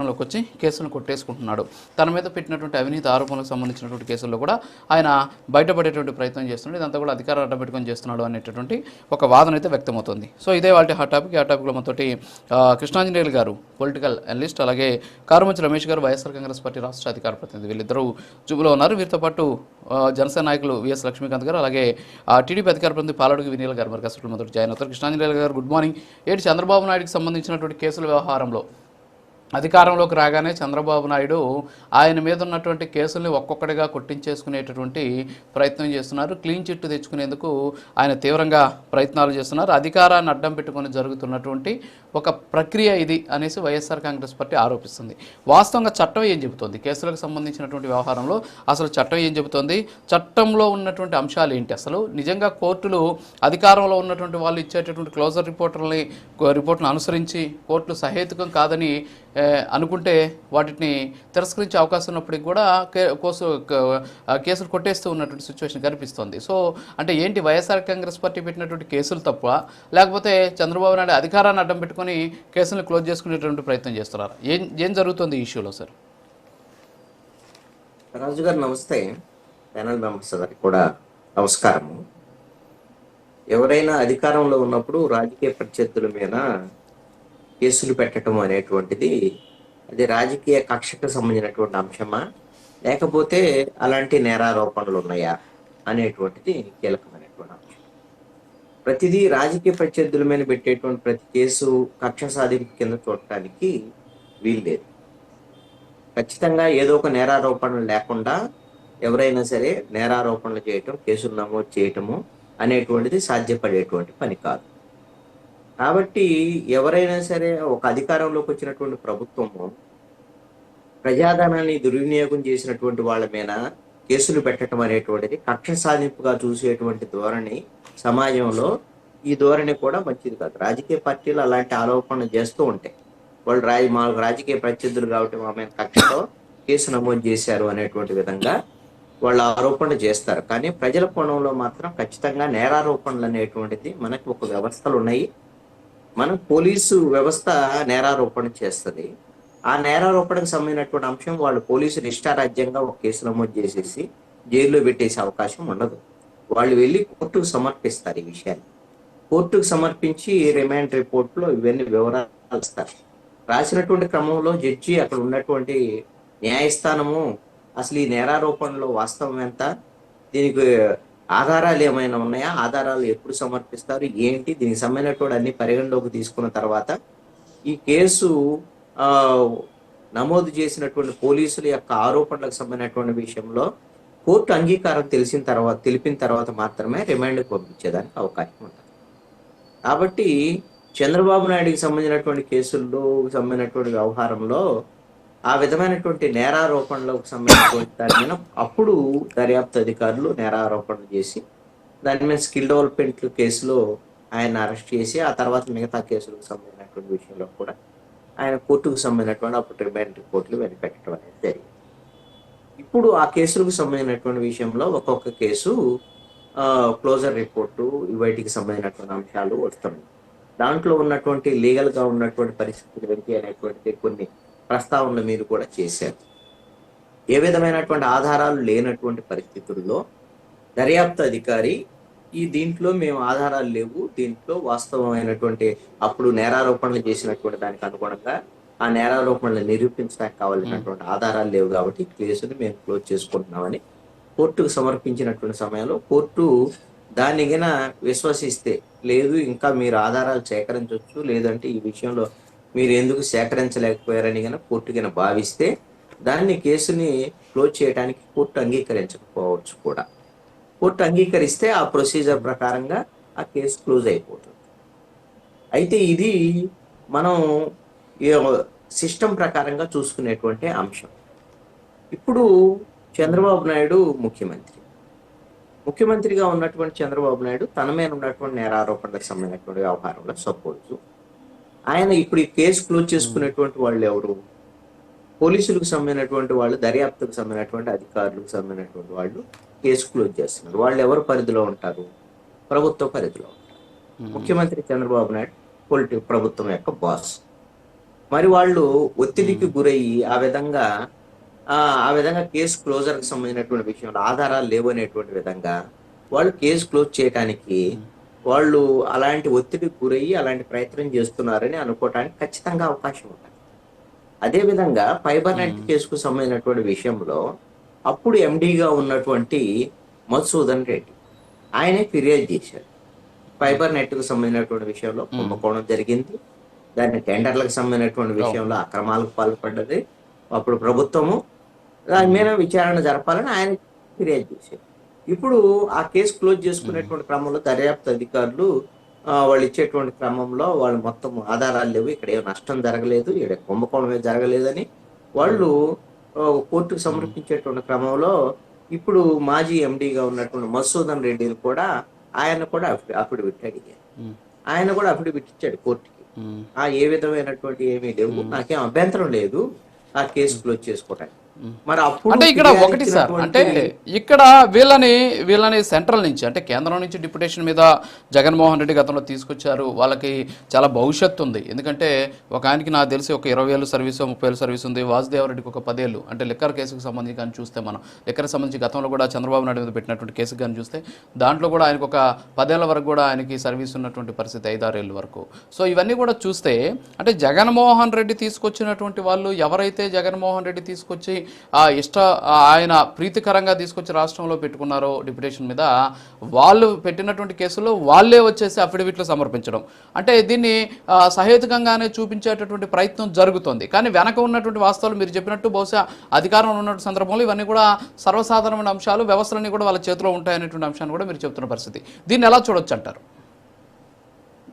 అధికారంలోకి వచ్చి కేసులను కొట్టేసుకుంటున్నాడు. తన మీద పెట్టినటువంటి అవినీతి ఆరోపణలకు సంబంధించినటువంటి కేసుల్లో కూడా ఆయన బయటపడేటువంటి ప్రయత్నం చేస్తున్నాడు. ఇదంతా కూడా అధికారం అడ్డం పెట్టుకొని చేస్తున్నాడు అనేటటువంటి ఒక వాదన అయితే వ్యక్తమవుతుంది. సో ఇదే వాళ్ళ హాట్ టాపిక్. ఆ టాపిక్లో మనతోటి కృష్ణాంజనేయులు గారు పొలిటికల్ అనలిస్ట్, అలాగే కారుమంచి రమేష్ గారు వైఎస్ఆర్ కాంగ్రెస్ పార్టీ రాష్ట్ర అధికార ప్రతినిధి, వీళ్ళిద్దరూ జూబులో ఉన్నారు. వీరితో పాటు జనసేన నాయకులు విఎస్ లక్ష్మీకాంత్ గారు, అలాగే టీడీపీ అధికార ప్రతినిధి పాలడుగు వినీల్ గారు మరి అసలు మనతో జాయిన్ అవుతారు. కృష్ణాంజనేయులు గారు గుడ్ మార్నింగ్. ఏంటి చంద్రబాబు నాయుడుకి సంబంధించినటువంటి కేసుల వ్యవహారంలో అధికారంలోకి రాగానే చంద్రబాబు నాయుడు ఆయన మీద ఉన్నటువంటి కేసుల్ని ఒక్కొక్కటిగా కొట్టించేసుకునేటటువంటి ప్రయత్నం చేస్తున్నారు. క్లీన్ చిట్ తెచ్చుకునేందుకు ఆయన తీవ్రంగా ప్రయత్నాలు చేస్తున్నారు. అధికారాన్ని అడ్డం పెట్టుకొని జరుగుతున్నటువంటి ఒక ప్రక్రియ ఇది అనేసి వైఎస్ఆర్ కాంగ్రెస్ పార్టీ ఆరోపిస్తుంది. వాస్తవంగా చట్టం ఏం చెబుతోంది? కేసులకు సంబంధించినటువంటి వ్యవహారంలో అసలు చట్టం ఏం చెబుతోంది? చట్టంలో ఉన్నటువంటి అంశాలు ఏంటి? అసలు నిజంగా కోర్టులు అధికారంలో ఉన్నటువంటి వాళ్ళు ఇచ్చేటటువంటి క్లోజర్ రిపోర్ట్లను అనుసరించి కోర్టులు సహేతుకం కాదని అనుకుంటే వాటిని తిరస్కరించే అవకాశం ఉన్నప్పటికీ కూడా కేసులు కొట్టేస్తూ ఉన్నటువంటి సిచ్యువేషన్ కనిపిస్తోంది. సో అంటే ఏంటి, వైఎస్ఆర్ కాంగ్రెస్ పార్టీ పెట్టినటువంటి కేసులు తప్ప, లేకపోతే చంద్రబాబు నాయుడు అధికారాన్ని అడ్డం పెట్టుకొని కేసులను క్లోజ్ చేసుకునేటువంటి ప్రయత్నం చేస్తున్నారు? ఏం జరుగుతుంది ఈ ఇష్యూలో సార్? రాజు గారు నమస్తే. ప్యానల్ మెంబర్స్ గారికి కూడా నమస్కారము. ఎవరైనా అధికారంలో ఉన్నప్పుడు రాజకీయ ప్రత్యర్థుల మీద కేసులు పెట్టడం అనేటువంటిది అది రాజకీయ కక్షకు సంబంధించినటువంటి అంశమా, లేకపోతే అలాంటి నేరారోపణలు ఉన్నాయా అనేటువంటిది కీలకమైనటువంటి అంశం. ప్రతిదీ రాజకీయ ప్రత్యర్థుల మీద పెట్టేటువంటి ప్రతి కేసు కక్ష సాధింపు కింద చూడటానికి వీల్లేదు. ఖచ్చితంగా ఏదో ఒక నేరారోపణలు లేకుండా ఎవరైనా సరే నేరారోపణలు చేయటం, కేసులు నమోదు చేయటము అనేటువంటిది సాధ్యపడేటువంటి పని కాదు. కాబట్టి ఎవరైనా సరే ఒక అధికారంలోకి వచ్చినటువంటి ప్రభుత్వము ప్రజాధనాన్ని దుర్వినియోగం చేసినటువంటి వాళ్ళ మీద కేసులు పెట్టడం అనేటువంటిది కక్ష సాధింపుగా చూసేటువంటి ధోరణి సమాజంలో, ఈ ధోరణి కూడా మంచిది కాదు. రాజకీయ పార్టీలు అలాంటి ఆరోపణలు చేస్తూ ఉంటాయి. వాళ్ళు మా రాజకీయ ప్రత్యర్థులు కాబట్టి మా మీద కక్షతో కేసు నమోదు చేశారు అనేటువంటి విధంగా వాళ్ళు ఆరోపణలు చేస్తారు. కానీ ప్రజల కోణంలో మాత్రం ఖచ్చితంగా నేరారోపణలు అనేటువంటిది మనకి ఒక వ్యవస్థలు ఉన్నాయి. మన పోలీసు వ్యవస్థ నేరారోపణ చేస్తుంది. ఆ నేరారోపణకు సంబంధించినటువంటి అంశం వాళ్ళు పోలీసులు ఇష్టారాజ్యంగా ఒక కేసు నమోదు చేసేసి జైల్లో పెట్టేసే అవకాశం ఉండదు. వాళ్ళు వెళ్ళి కోర్టుకు సమర్పిస్తారు. ఈ విషయాన్ని కోర్టుకు సమర్పించి రిమాండ్ రిపోర్ట్లో ఇవన్నీ వివరాలు ఇస్తారు. రాసినటువంటి క్రమంలో జడ్జి అక్కడ ఉన్నటువంటి న్యాయస్థానము అసలు ఈ నేరారోపణలో వాస్తవం ఎంత, దీనికి ఆధారాలు ఏమైనా ఉన్నాయా, ఆధారాలు ఎప్పుడు సమర్పిస్తారు, ఏంటి, దీనికి సంబంధించినటువంటి అన్ని పరిగణలోకి తీసుకున్న తర్వాత ఈ కేసు నమోదు చేసినటువంటి పోలీసుల యొక్క ఆరోపణలకు సంబంధించినటువంటి విషయంలో కోర్టు అంగీకారం తెలిపిన తర్వాత మాత్రమే రిమాండ్కి పంపించేదానికి అవకాశం ఉంటుంది. కాబట్టి చంద్రబాబు నాయుడికి సంబంధించినటువంటి కేసుల్లో సంబంధించినటువంటి వ్యవహారంలో ఆ విధమైనటువంటి నేరారోపణలకు సంబంధించినటువంటి దాని మీద అప్పుడు దర్యాప్తు అధికారులు నేరారోపణలు చేసి దాని మీద స్కిల్ డెవలప్మెంట్ కేసులో ఆయన అరెస్ట్ చేసి ఆ తర్వాత మిగతా కేసులకు సంబంధించినటువంటి విషయంలో కూడా ఆయన కోర్టుకు సంబంధించినటువంటి అప్పుడు రిమాండ్ రిపోర్ట్లు వెనపెట్టడం అనేది జరిగింది. ఇప్పుడు ఆ కేసులకు సంబంధించినటువంటి విషయంలో ఒక్కొక్క కేసు క్లోజర్ రిపోర్టు వీటికి సంబంధించినటువంటి అంశాలు వస్తున్నాయి. దాంట్లో ఉన్నటువంటి లీగల్గా ఉన్నటువంటి పరిస్థితులు ఏంటి అనేటువంటి కొన్ని ప్రస్తావనలు మీరు కూడా చేశారు. ఏ విధమైనటువంటి ఆధారాలు లేనటువంటి పరిస్థితుల్లో దర్యాప్తు అధికారి దీంట్లో మేము ఆధారాలు లేవు, దీంట్లో వాస్తవమైనటువంటి అప్పుడు నేరారోపణలు చేసినటువంటి దానికి అనుగుణంగా ఆ నేరారోపణలు నిరూపించడానికి కావాల్సినటువంటి ఆధారాలు లేవు కాబట్టి కేసుని మేము క్లోజ్ చేసుకుంటున్నామని కోర్టుకు సమర్పించినటువంటి సమయంలో కోర్టు దాన్ని గిన విశ్వసిస్తే, లేదు ఇంకా మీరు ఆధారాలు సేకరించవచ్చు, లేదంటే ఈ విషయంలో మీరు ఎందుకు సేకరించలేకపోయారని కనుక కోర్టు కింద భావిస్తే దాన్ని కేసుని క్లోజ్ చేయడానికి కోర్టు అంగీకరించకపోవచ్చు కూడా. కోర్టు అంగీకరిస్తే ఆ ప్రొసీజర్ ప్రకారంగా ఆ కేసు క్లోజ్ అయిపోతుంది. అయితే ఇది మనం సిస్టమ్ ప్రకారంగా చూసుకునేటువంటి అంశం. ఇప్పుడు చంద్రబాబు నాయుడు ముఖ్యమంత్రిగా ఉన్నటువంటి చంద్రబాబు నాయుడు తన మీద ఉన్నటువంటి నేరారోపణలకు సంబంధించినటువంటి వ్యవహారంలో సపోజ్ ఆయన ఇప్పుడు ఈ కేసు క్లోజ్ చేసుకునేటువంటి వాళ్ళు ఎవరు? పోలీసులకు సంబంధించినటువంటి వాళ్ళు, దర్యాప్తుకు సంబంధించినటువంటి అధికారులకు సంబంధించినటువంటి వాళ్ళు కేసు క్లోజ్ చేస్తున్నారు. వాళ్ళు ఎవరు పరిధిలో ఉంటారు? ప్రభుత్వ పరిధిలో ఉంటారు. ముఖ్యమంత్రి చంద్రబాబు నాయుడు ప్రభుత్వం యొక్క బాస్. మరి వాళ్ళు ఒత్తిడికి గురయ్యి ఆ విధంగా కేసు క్లోజర్కి సంబంధించినటువంటి విషయంలో ఆధారాలు లేవు అనేటువంటి విధంగా వాళ్ళు కేసు క్లోజ్ చేయడానికి వాళ్ళు అలాంటి ఒత్తిడికి గురయ్యి అలాంటి ప్రయత్నం చేస్తున్నారని అనుకోవటానికి ఖచ్చితంగా అవకాశం ఉంది. అదేవిధంగా ఫైబర్ నెట్ కేసుకు సంబంధించినటువంటి విషయంలో అప్పుడు ఎండీగా ఉన్నటువంటి మధుసూదన్ రెడ్డి ఆయనే ఫిర్యాదు చేశాడు. ఫైబర్ నెట్కు సంబంధించినటువంటి విషయంలో కుంభకోణం జరిగింది, దాని టెండర్లకు సంబంధించినటువంటి విషయంలో అక్రమాలకు పాల్పడ్డది. అప్పుడు ప్రభుత్వము దాని మీద విచారణ జరపాలని ఆయన ఫిర్యాదు చేశారు. ఇప్పుడు ఆ కేసు క్లోజ్ చేసుకునేటువంటి క్రమంలో దర్యాప్తు అధికారులు వాళ్ళు ఇచ్చేటువంటి క్రమంలో వాళ్ళు మొత్తం ఆధారాలు లేవు, ఇక్కడ ఏ నష్టం జరగలేదు, ఇక్కడ కుంభకోణమే జరగలేదని వాళ్ళు కోర్టుకు సమర్పించేటువంటి క్రమంలో ఇప్పుడు మాజీ ఎండీగా ఉన్నటువంటి మధుసూదన్ రెడ్డిని కూడా ఆయన కూడా అఫిడవిట్ అడిగారు. ఆయన కూడా అఫిడవిట్ ఇచ్చాడు కోర్టుకి. ఏ విధమైనటువంటి ఏమీ లేవు, నాకేం అభ్యంతరం లేదు ఆ కేసు క్లోజ్ చేసుకోవడానికి. మరి అప్పుడు అంటే ఇక్కడ ఒకటి సార్, అంటే ఇక్కడ వీళ్ళని సెంట్రల్ నుంచి అంటే కేంద్రం నుంచి డిప్యుటేషన్ మీద జగన్మోహన్ రెడ్డి గతంలో తీసుకొచ్చారు. వాళ్ళకి చాలా భవిష్యత్తు ఉంది. ఎందుకంటే ఒక ఆయనకి నాకు తెలిసి ఒక 20 ఏళ్ళు సర్వీసు 30 ఏళ్ళు సర్వీస్ ఉంది. వాసుదేవరెడ్డికి ఒక 10 ఏళ్ళు. అంటే లిక్కర్ కేసుకు సంబంధించి కానీ చూస్తే మనం లిక్కర్ సంబంధించి గతంలో కూడా చంద్రబాబు నాయుడు మీద పెట్టినటువంటి కేసు కానీ చూస్తే దాంట్లో కూడా ఆయనకు ఒక 10 ఏళ్ల వరకు కూడా ఆయనకి సర్వీస్ ఉన్నటువంటి పరిస్థితి, 5-6 ఏళ్ళ వరకు. సో ఇవన్నీ కూడా చూస్తే అంటే జగన్మోహన్ రెడ్డి తీసుకొచ్చినటువంటి వాళ్ళు ఎవరైతే జగన్మోహన్ రెడ్డి తీసుకొచ్చి ఆయన ప్రీతికరంగా తీసుకొచ్చి రాష్ట్రంలో పెట్టుకున్నారో డిప్యుటేషన్ మీద, వాళ్ళు పెట్టినటువంటి కేసులో వాళ్ళే వచ్చేసి అఫిడవిట్లు సమర్పించడం, అంటే దీన్ని సహేతుకంగానే చూపించేటటువంటి ప్రయత్నం జరుగుతుంది. కానీ వెనక ఉన్నటువంటి వాస్తవాలు మీరు చెప్పినట్టు బహుశా అధికారంలో ఉన్నటువంటి సందర్భంలో ఇవన్నీ కూడా సర్వసాధారణమైన అంశాలు, వ్యవస్థలన్నీ కూడా వాళ్ళ చేతిలో ఉంటాయనేటువంటి అంశాన్ని కూడా మీరు చెప్తున్న పరిస్థితి. దీన్ని ఎలా చూడొచ్చు అంటారు?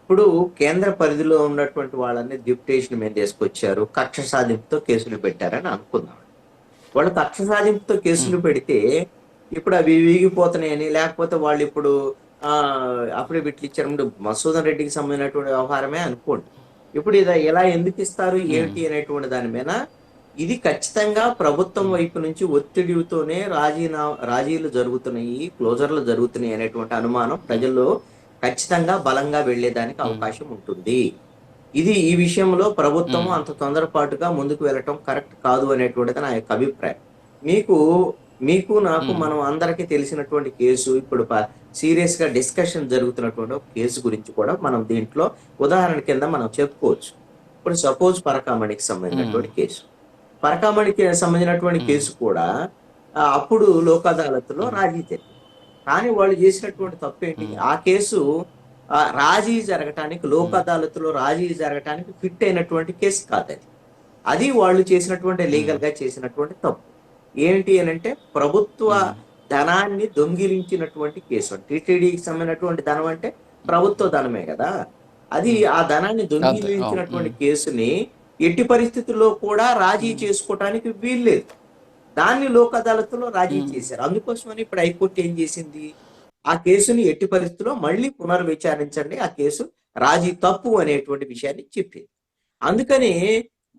ఇప్పుడు కేంద్ర పరిధిలో ఉన్నటువంటి వాళ్ళని డిప్యుటేషన్ మీద తీసుకొచ్చారు, కక్ష సాధింపుతో కేసులు పెట్టారని అనుకుందాం. వాళ్ళు కక్ష సాధింపుతో కేసులు పెడితే ఇప్పుడు అవి వీగిపోతున్నాయని, లేకపోతే వాళ్ళు ఇప్పుడు అఫిడవిట్లు ఇచ్చారు. మధుసూదన్ రెడ్డికి సంబంధించినటువంటి వ్యవహారమే అనుకోండి. ఇప్పుడు ఇది ఎలా ఎందుకు ఇస్తారు ఏమిటి అనేటువంటి దాని మీద ఇది ఖచ్చితంగా ప్రభుత్వం వైపు నుంచి ఒత్తిడితోనే రాజీలు జరుగుతున్నాయి, క్లోజర్లు జరుగుతున్నాయి అనేటువంటి అనుమానం ప్రజల్లో ఖచ్చితంగా బలంగా వెళ్లేదానికి అవకాశం ఉంటుంది. ఈ విషయంలో ప్రభుత్వం అంత తొందరపాటుగా ముందుకు వెళ్ళటం కరెక్ట్ కాదు అనేటువంటిది నా యొక్క అభిప్రాయం. మీకు నాకు మనం అందరికీ తెలిసినటువంటి కేసు, ఇప్పుడు సీరియస్ గా డిస్కషన్ జరుగుతున్నటువంటి కేసు గురించి కూడా మనం దీంట్లో ఉదాహరణ కింద మనం చెప్పుకోవచ్చు. ఇప్పుడు సపోజ్ పరకామణికి సంబంధించినటువంటి కేసు, పరకామణికి సంబంధించినటువంటి కేసు కూడా అప్పుడు లోక్ అదాలత్లో రాజీ జరిగింది. కానీ వాళ్ళు చేసినటువంటి తప్పు ఏంటి, ఆ కేసు రాజీ జరగటానికి, లోక్ అదాలత్లో రాజీ జరగటానికి ఫిట్ అయినటువంటి కేసు కాదు. అది వాళ్ళు చేసినటువంటి లీగల్ గా చేసినటువంటి తప్పు. ఏంటి అని అంటే ప్రభుత్వ ధనాన్ని దొంగిలించినటువంటి కేసు. టీటీడీకి సంబంధించినటువంటి ధనం అంటే ప్రభుత్వ ధనమే కదా, అది ఆ ధనాన్ని దొంగిలించినటువంటి కేసుని ఎట్టి పరిస్థితుల్లో కూడా రాజీ చేసుకోవటానికి వీల్లేదు. దాన్ని లోక్ అదాలత్లో రాజీ చేశారు. అందుకోసమని ఇప్పుడు హైకోర్టు ఏం చేసింది, ఆ కేసుని ఎట్టి పరిస్థితుల్లో మళ్ళీ పునర్విచారించండి, ఆ కేసు రాజీ తప్పు అనేటువంటి విషయాన్ని చెప్పింది. అందుకని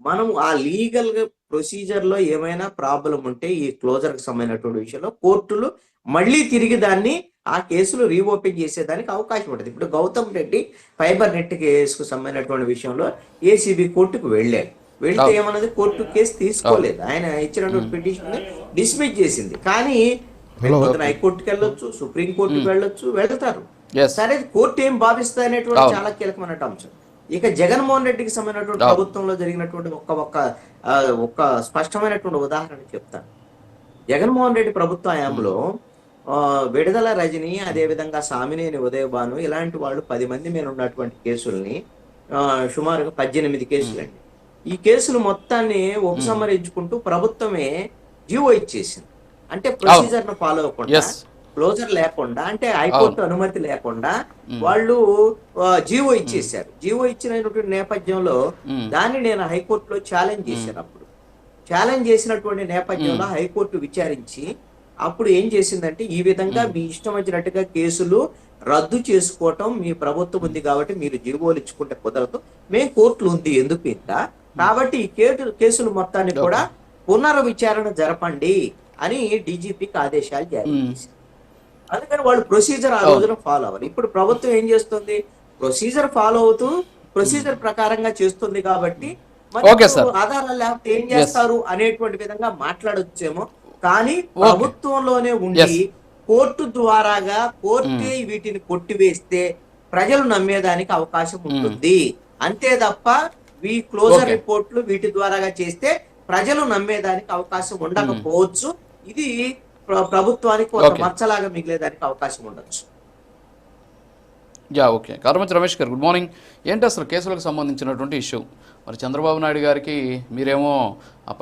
మనం ఆ లీగల్ ప్రొసీజర్ లో ఏమైనా ప్రాబ్లం ఉంటే ఈ క్లోజర్ కి సంబంధించినటువంటి విషయంలో కోర్టులు మళ్ళీ తిరిగి దాన్ని ఆ కేసులు రీఓపెన్ చేసేదానికి అవకాశం ఉంటుంది. ఇప్పుడు గౌతమ్ రెడ్డి ఫైబర్ నెట్ కేసుకు సంబంధించినటువంటి విషయంలో ఏసీబీ కోర్టుకు వెళ్తే ఏమన్నది, కోర్టు కేసు తీసుకోలేదు, ఆయన ఇచ్చినటువంటి పిటిషన్ డిస్మిస్ చేసింది. కానీ హైకోర్టుకి వెళ్ళొచ్చు, సుప్రీం కోర్టుకి వెళ్తారు. సరే, కోర్టు ఏం భావిస్తాయి అనేటువంటి చాలా కీలకమైన అంశం. ఇక జగన్మోహన్ రెడ్డికి సంబంధించినటువంటి ప్రభుత్వంలో జరిగినటువంటి ఒక స్పష్టమైనటువంటి ఉదాహరణ చెప్తాను. జగన్మోహన్ రెడ్డి ప్రభుత్వ హయాంలో విడుదల రజని, అదేవిధంగా సామినేని ఉదయభాను ఇలాంటి వాళ్ళు 10 మంది మీద ఉన్నటువంటి కేసుల్ని సుమారుగా 18 కేసులండి. ఈ కేసులు మొత్తాన్ని ఉపసంహరించుకుంటూ ప్రభుత్వమే జీవో ఇచ్చేసింది. అంటే ప్రొసీజర్ ను ఫాలో అవ్వకుండా, క్లోజర్ లేకుండా, అంటే హైకోర్టు అనుమతి లేకుండా వాళ్ళు జీవో ఇచ్చేసారు. జీవో ఇచ్చినటువంటి నేపథ్యంలో దాన్ని నేను హైకోర్టులో ఛాలెంజ్ చేశాను. అప్పుడు ఛాలెంజ్ చేసినటువంటి నేపథ్యంలో హైకోర్టు విచారించి అప్పుడు ఏం చేసిందంటే, ఈ విధంగా మీ ఇష్టం వచ్చినట్టుగా కేసులు రద్దు చేసుకోవటం మీ ప్రభుత్వం ఉంది కాబట్టి మీరు జీవోలు ఇచ్చుకుంటే కుదరదు, మేము కోర్టులు ఉంది ఎందుకు ఇంకా, కాబట్టి ఈ కేసులు మొత్తాన్ని కూడా పునర్విచారణ జరపండి అని డీజీపీకి ఆదేశాలు జారీ చేశారు. అందుకని వాళ్ళు ప్రొసీజర్ ఆ రోజున ఫాలో అవ్వాలి. ఇప్పుడు ప్రభుత్వం ఏం చేస్తుంది, ప్రొసీజర్ ఫాలో అవుతూ ప్రొసీజర్ ప్రకారంగా చేస్తుంది కాబట్టి మరి ఓకే సార్. ఆధారాలు లేకపోతే ఏం చేస్తారు అనేటువంటి విధంగా మాట్లాడొచ్చేమో, కానీ ప్రభుత్వంలోనే ఉండి Yes. కోర్టు ద్వారాగా కోర్టే వీటిని కొట్టివేస్తే ప్రజలు నమ్మేదానికి అవకాశం ఉంటుంది. అంతే తప్ప ఈ క్లోజర్ Okay. రిపోర్ట్లు వీటి ద్వారాగా చేస్తే ప్రజలు నమ్మేదానికి అవకాశం ఉండకపోవచ్చు. ఇది ప్రభుత్వానికి ఒక Okay. మచ్చలాగా మిగిలేదానికి అవకాశం ఉండొచ్చు. Yeah okay. కర్మంచి రమేష్ గారు గుడ్ మార్నింగ్. ఏంటి అసలు కేసులకు సంబంధించినటువంటి ఇష్యూ? మరి చంద్రబాబు నాయుడు గారికి మీరేమో అప్పటి